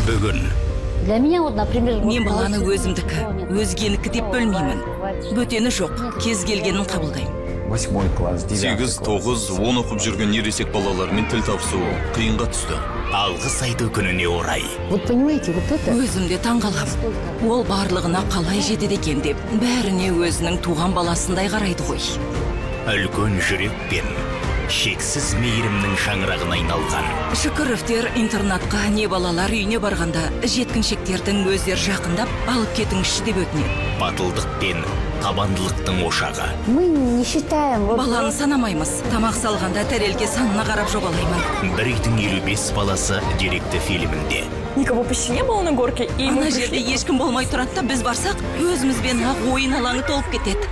Бүгін Для меня вот, например... Мен баланы өзімдікі, өзгенікі деп бөлмеймін. Бөтені жоқ, кез келгенін қабылдаймын. 8 класс, 8, 9, 10 оқып жүрген ересек балалармен тіл табысу қиынға түсті. алғыс айту күніне орай. Вот понимаете, вот это... Өзімде таңғалам. Ол барлығына қалай жетеді екен деп, бәріне өзінің туған баласындай қарайды ғой. Үлкен жүрек пен шексіз мейірімнің шаңырағына айналған. Шүкіровтер интернатқа не балалар үйіне барғанда жеткіншектердің өздер жақындап алып кетіңізші деп өтінеді. Батылдық пен табандылықтың ошағы. Мы не считаем... Баланы санамаймыз. Тамақ салғанда тәрелке санына қарап жобалаймын. Бір үйдің 55 баласы деректі фильмінде. Никого почти не было на горке. Ана жерде ешкім болмай тұрады да біз барсақ, өзімізбен ақ ойын алаңы толып кетеді.